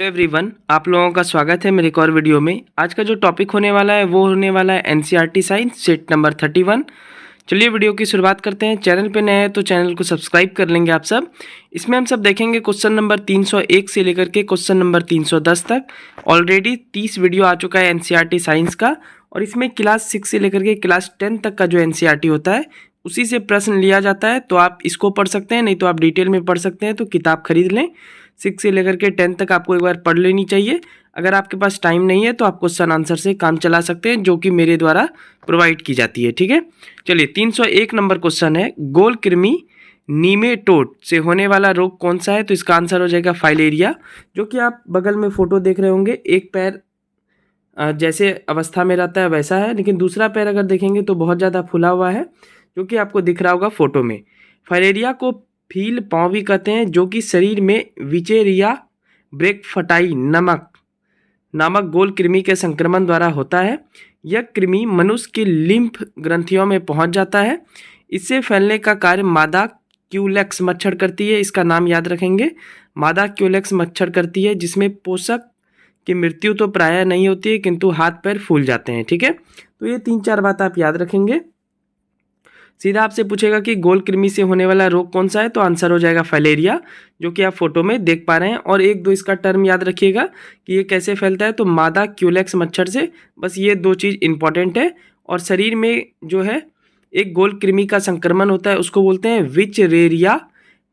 Everyone, आप लोगों का स्वागत है मेरे एक और वीडियो में। आज का जो टॉपिक होने वाला है वो होने वाला है एनसीईआरटी साइंस सेट नंबर 31। चलिए वीडियो की शुरुआत करते हैं। चैनल पे नए हैं तो चैनल को सब्सक्राइब कर लेंगे आप सब। इसमें हम सब देखेंगे क्वेश्चन नंबर 301 से लेकर के क्वेश्चन नंबर 310 तक। ऑलरेडी 30 वीडियो आ चुका है एनसीईआरटी साइंस का, और इसमें क्लास 6 से लेकर के क्लास 10 तक का जो एनसीईआरटी होता है उसी से प्रश्न लिया जाता है। तो आप इसको पढ़ सकते हैं, नहीं तो आप डिटेल में पढ़ सकते हैं। तो किताब खरीद लें। 6 से लेकर के 10 तक आपको एक बार पढ़ लेनी चाहिए। अगर आपके पास टाइम नहीं है तो आप क्वेश्चन आंसर से काम चला सकते हैं, जो कि मेरे द्वारा प्रोवाइड की जाती है। ठीक है, चलिए 301 नंबर क्वेश्चन है, गोल कृमि नीमेटोड से होने वाला रोग कौन सा है? तो इसका आंसर हो जाएगा फाइलेरिया। जो कि आप बगल में फोटो देख रहे होंगे, एक पैर जैसे अवस्था में रहता है वैसा है, लेकिन दूसरा पैर अगर देखेंगे तो बहुत ज़्यादा फुला हुआ है, जो कि आपको दिख रहा होगा फोटो में। फाइलेरिया को फील पाँव भी कहते हैं, जो कि शरीर में विचेरिया ब्रैकफटाई नामक गोल कृमि के संक्रमण द्वारा होता है। यह कृमि मनुष्य की लिम्फ ग्रंथियों में पहुंच जाता है। इससे फैलने का कार्य मादा क्यूलेक्स मच्छर करती है। इसका नाम याद रखेंगे, मादा क्यूलेक्स मच्छर करती है, जिसमें पोषक की मृत्यु तो प्रायः नहीं होती है, किंतु हाथ पैर फूल जाते हैं। ठीक है, तो ये 3-4 बात आप याद रखेंगे। सीधा आपसे पूछेगा कि गोल कृमि से होने वाला रोग कौन सा है, तो आंसर हो जाएगा फाइलेरिया, जो कि आप फोटो में देख पा रहे हैं। और 1-2 इसका टर्म याद रखिएगा कि ये कैसे फैलता है। तो मादा क्यूलेक्स मच्छर से, बस ये 2 चीज़ इंपॉर्टेंट है। और शरीर में जो है एक गोल कृमि का संक्रमण होता है, उसको बोलते हैं विचरेरिया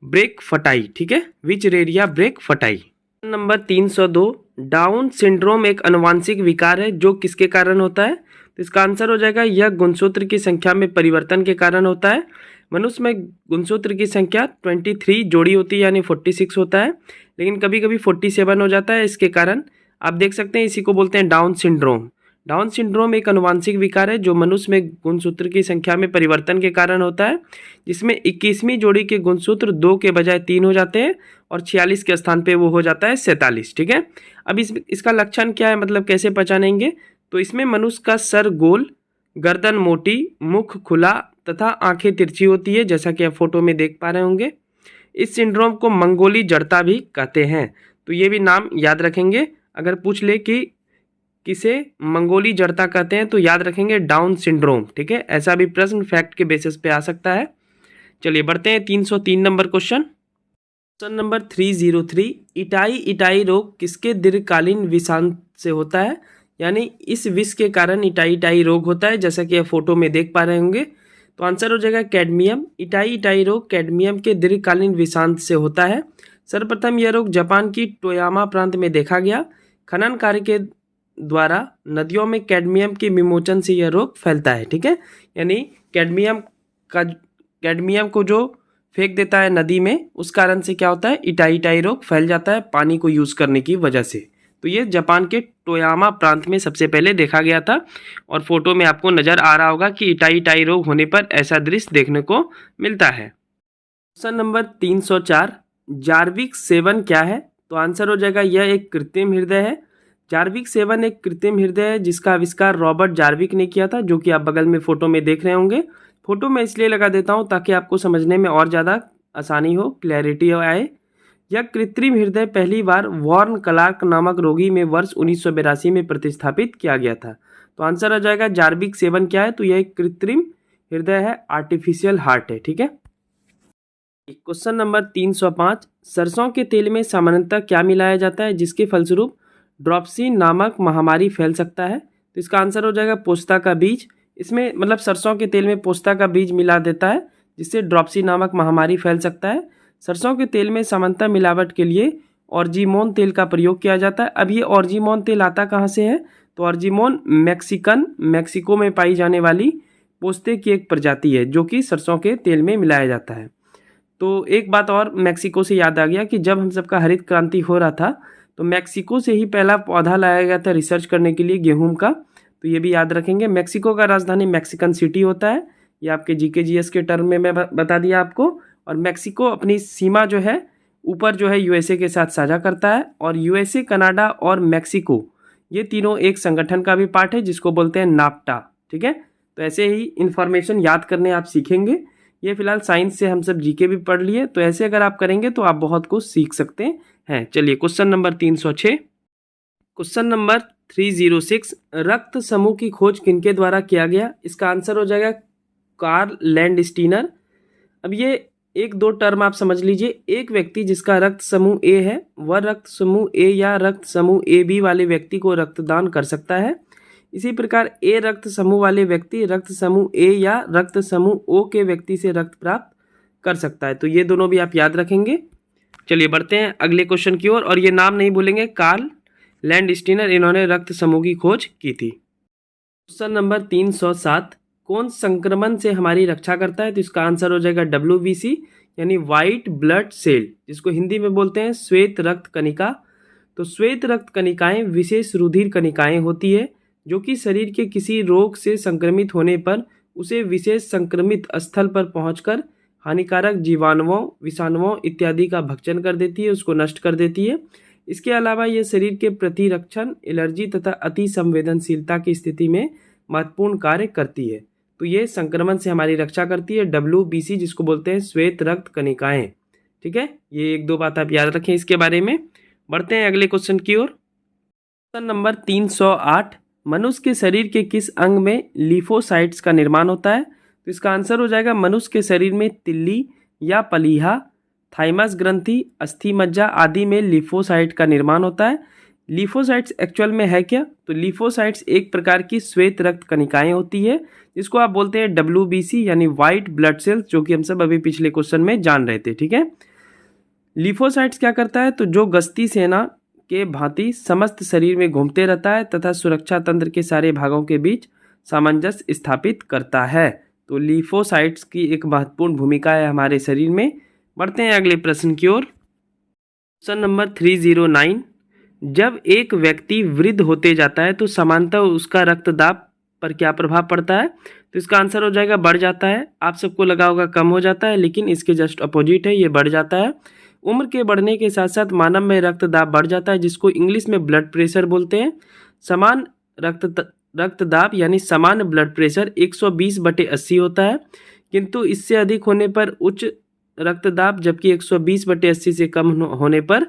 ब्रैकफटाई। ठीक है, विचरेरिया ब्रैकफटाई। नंबर 302, डाउन सिंड्रोम एक अनुवांशिक विकार है जो किसके कारण होता है? तो इसका आंसर हो जाएगा, यह गुणसूत्र की संख्या में परिवर्तन के कारण होता है। मनुष्य में गुणसूत्र की संख्या 23 जोड़ी होती है, यानी 46 होता है, लेकिन कभी कभी 47 हो जाता है। इसके कारण आप देख सकते हैं, इसी को बोलते हैं डाउन सिंड्रोम। डाउन सिंड्रोम एक अनुवांशिक विकार है जो मनुष्य में गुणसूत्र की संख्या में परिवर्तन के कारण होता है, जिसमें 21वीं जोड़ी के गुणसूत्र 2 के बजाय 3 हो जाते हैं, और 46 के स्थान पे वो हो जाता है 47। ठीक है, अब इसका लक्षण क्या है, मतलब कैसे पहचानेंगे? तो इसमें मनुष्य का सर गोल, गर्दन मोटी, मुख खुला तथा आंखें तिरछी होती है, जैसा कि आप फोटो में देख पा रहे होंगे। इस सिंड्रोम को मंगोली जड़ता भी कहते हैं। तो ये भी नाम याद रखेंगे। अगर पूछ ले कि किसे मंगोली जड़ता कहते हैं, तो याद रखेंगे डाउन सिंड्रोम। ठीक है, ऐसा भी प्रश्न फैक्ट के बेसिस पे आ सकता है। चलिए बढ़ते हैं 303 नंबर क्वेश्चन नंबर 303, इटाई रोग किसके दीर्घकालीन विषाणु से होता है? यानी इस विष के कारण इटाई रोग होता है, जैसा कि आप फोटो में देख पा रहे होंगे। तो आंसर हो जाएगा कैडमियम। इटाई रोग कैडमियम के दीर्घकालीन विषाणु से होता है। सर्वप्रथम यह रोग जापान की टोयामा प्रांत में देखा गया। खनन कार्य के द्वारा नदियों में कैडमियम के विमोचन से यह रोग फैलता है। ठीक है, यानी कैडमियम को जो फेंक देता है नदी में, उस कारण से क्या होता है, इटाई रोग फैल जाता है पानी को यूज करने की वजह से। तो ये जापान के टोयामा प्रांत में सबसे पहले देखा गया था, और फोटो में आपको नजर आ रहा होगा कि इटाई रोग होने पर ऐसा दृश्य देखने को मिलता है। क्वेश्चन नंबर 304, जार्विक 7 क्या है? तो आंसर हो जाएगा, यह एक कृत्रिम हृदय है। जार्विक 7 एक कृत्रिम हृदय है जिसका आविष्कार रॉबर्ट जार्विक ने किया था, जो कि आप बगल में फोटो में देख रहे होंगे। फोटो में इसलिए लगा देता हूँ ताकि आपको समझने में और ज़्यादा आसानी हो, क्लैरिटी आए। यह कृत्रिम हृदय पहली बार वॉर्न क्लार्क नामक रोगी में वर्ष 1982 में प्रतिस्थापित किया गया था। तो आंसर आ जाएगा जार्विक 7 क्या है? तो यह एक कृत्रिम हृदय है, आर्टिफिशियल हार्ट है। ठीक है, क्वेश्चन नंबर 305, सरसों के तेल में सामान्यतः क्या मिलाया जाता है जिसके फलस्वरूप ड्रॉपसी नामक महामारी फैल सकता है? तो इसका आंसर हो जाएगा पोस्ता का बीज। इसमें मतलब सरसों के तेल में पोस्ता का बीज मिला देता है, जिससे ड्रॉपसी नामक महामारी फैल सकता है। सरसों के तेल में सामान्यतः मिलावट के लिए ऑर्जिमोन तेल का प्रयोग किया जाता है। अब ये ऑर्जिमोन तेल आता कहाँ से है? तो ऑर्जिमोन मैक्सिको में पाई जाने वाली पोस्ते की एक प्रजाति है, जो कि सरसों के तेल में मिलाया जाता है। तो एक बात और मैक्सिको से याद आ गया कि जब हम सबका हरित क्रांति हो रहा था, तो मैक्सिको से ही पहला पौधा लाया गया था रिसर्च करने के लिए गेहूं का। तो ये भी याद रखेंगे। मैक्सिको का राजधानी मैक्सिकन सिटी होता है। ये आपके जीके जीएस के टर्म में मैं बता दिया आपको। और मैक्सिको अपनी सीमा जो है ऊपर जो है यूएसए के साथ साझा करता है, और यूएसए, कनाडा और मैक्सिको ये तीनों एक संगठन का भी पार्ट है जिसको बोलते हैं नाफ्टा। ठीक है, तो ऐसे ही इंफॉर्मेशन याद करने आप सीखेंगे ये फिलहाल साइंस से हम सब जीके भी पढ़ लिए, तो ऐसे अगर आप करेंगे तो आप बहुत कुछ सीख सकते हैं। चलिए क्वेश्चन नंबर 306। क्वेश्चन नंबर 306, रक्त समूह की खोज किनके द्वारा किया गया? इसका आंसर हो जाएगा कार्ल लैंडस्टीनर। अब ये एक दो टर्म आप समझ लीजिए। एक व्यक्ति जिसका रक्त समूह ए है वह रक्त समूह ए या रक्त समूह ए बी वाले व्यक्ति को रक्तदान कर सकता है। इसी प्रकार ए रक्त समूह वाले व्यक्ति रक्त समूह ए या रक्त समूह ओ के व्यक्ति से रक्त प्राप्त कर सकता है। तो ये दोनों भी आप याद रखेंगे। चलिए बढ़ते हैं अगले क्वेश्चन की ओर, और ये नाम नहीं भूलेंगे, कार्ल लैंडस्टीनर, इन्होंने रक्त समूह की खोज की थी। क्वेश्चन नंबर 307, कौन संक्रमण से हमारी रक्षा करता है? तो इसका आंसर हो जाएगा WBC यानी व्हाइट ब्लड सेल, जिसको हिंदी में बोलते हैं श्वेत रक्त कणिका। तो श्वेत रक्त कणिकाएं विशेष रुधिर कणिकाएं होती है जो कि शरीर के किसी रोग से संक्रमित होने पर उसे विशेष संक्रमित स्थल पर पहुंचकर हानिकारक जीवाणुओं, विषाणुओं इत्यादि का भक्षण कर देती है, उसको नष्ट कर देती है। इसके अलावा यह शरीर के प्रतिरक्षण, एलर्जी तथा अति संवेदनशीलता की स्थिति में महत्वपूर्ण कार्य करती है। तो ये संक्रमण से हमारी रक्षा करती है, WBC जिसको बोलते हैं श्वेत रक्त कणिकाएं। ठीक है, ये एक दो बात आप याद रखें इसके बारे में। बढ़ते हैं अगले क्वेश्चन की ओर। क्वेश्चन नंबर 308, मनुष्य के शरीर के किस अंग में लिफोसाइट्स का निर्माण होता है? तो इसका आंसर हो जाएगा मनुष्य के शरीर में तिल्ली या पलीहा, थाइमस ग्रंथि, अस्थि मज्जा आदि में लिफोसाइट का निर्माण होता है। लिफोसाइट्स एक्चुअल में है क्या? तो लिफोसाइट्स एक प्रकार की श्वेत रक्त कणिकाएं होती है जिसको आप बोलते हैं WBC यानी व्हाइट ब्लड सेल्स, जो कि हम सब अभी पिछले क्वेश्चन में जान रहे थे। ठीक है, लिफोसाइट्स क्या करता है? तो जो गश्ती सेना के भांति समस्त शरीर में घूमते रहता है तथा सुरक्षा तंत्र के सारे भागों के बीच सामंजस्य स्थापित करता है। तो लिफोसाइट्स की एक महत्वपूर्ण भूमिका है हमारे शरीर में। बढ़ते हैं अगले प्रश्न की ओर। क्वेश्चन नंबर 309, जब एक व्यक्ति वृद्ध होते जाता है तो सामान्यतः उसका रक्तदाब पर क्या प्रभाव पड़ता है? तो इसका आंसर हो जाएगा बढ़ जाता है। आप सबको लगा होगा कम हो जाता है, लेकिन इसके जस्ट अपोजिट है, ये बढ़ जाता है। उम्र के बढ़ने के साथ साथ मानव में रक्तदाब बढ़ जाता है, जिसको इंग्लिश में ब्लड प्रेशर बोलते हैं। समान रक्तदाब यानी सामान्य ब्लड प्रेशर 120/80 होता है, किंतु इससे अधिक होने पर उच्च रक्तदाब, जबकि 120/80 से कम होने पर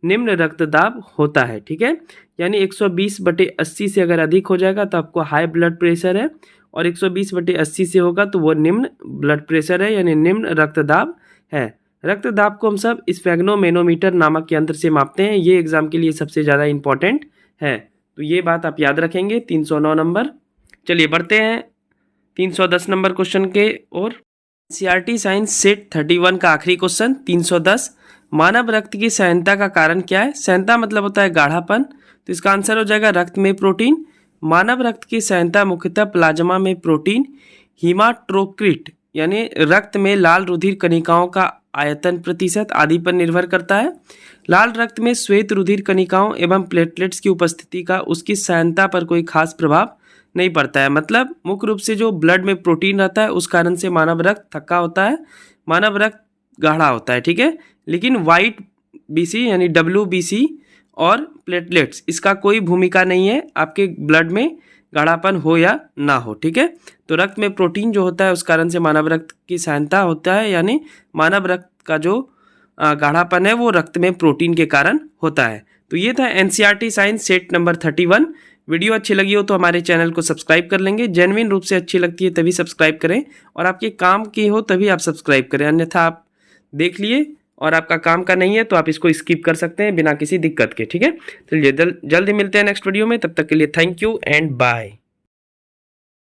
निम्न रक्तदाब होता है। ठीक है, यानी 120/80 से अगर अधिक हो जाएगा तो आपको हाई ब्लड प्रेशर है, और 120/80 से होगा तो वो निम्न ब्लड प्रेशर है यानी निम्न रक्तदाब है। रक्तदाब को हम सब स्फेग्नोमेनोमीटर नामक यंत्र से मापते हैं। ये एग्जाम के लिए सबसे ज़्यादा इंपॉर्टेंट है, तो ये बात आप याद रखेंगे। 309 नंबर। चलिए बढ़ते हैं 310 नंबर क्वेश्चन के और। NCERT साइंस सेट 31 का आखिरी क्वेश्चन 310, मानव रक्त की सैनता का कारण क्या है? सैनता मतलब होता है गाढ़ापन, तो इसका आंसर हो जाएगा रक्त में प्रोटीन। मानव रक्त की सैनता मुख्यतः प्लाज्मा में प्रोटीन, हीमाटोक्रिट यानी रक्त में लाल रुधिर कणिकाओं का आयतन प्रतिशत आदि पर निर्भर करता है। लाल रक्त में श्वेत रुधिर कणिकाओं एवं प्लेटलेट्स की उपस्थिति का उसकी सैनता पर कोई खास प्रभाव नहीं पड़ता है। मतलब मुख्य रूप से जो ब्लड में प्रोटीन रहता है उस कारण से मानव रक्त थक्का होता है, मानव रक्त गाढ़ा होता है। ठीक है, लेकिन व्हाइट BC यानी WBC और प्लेटलेट्स इसका कोई भूमिका नहीं है आपके ब्लड में गाढ़ापन हो या ना हो। ठीक है, तो रक्त में प्रोटीन जो होता है उस कारण से मानव रक्त की सैनता होता है, यानी मानव रक्त का जो गाढ़ापन है वो रक्त में प्रोटीन के कारण होता है। तो ये था NCERT science set number 31। Video अच्छी लगी हो तो हमारे चैनल को सब्सक्राइब कर लेंगे। जेन्युइन रूप से अच्छी लगती है तभी सब्सक्राइब करें, और आपके काम की हो तभी आप सब्सक्राइब करें, अन्यथा आप देख लिए और आपका काम का नहीं है तो आप इसको स्किप कर सकते हैं बिना किसी दिक्कत के। ठीक है, चलिए जल्दी मिलते हैं नेक्स्ट वीडियो में, तब तक के लिए थैंक यू एंड बाय।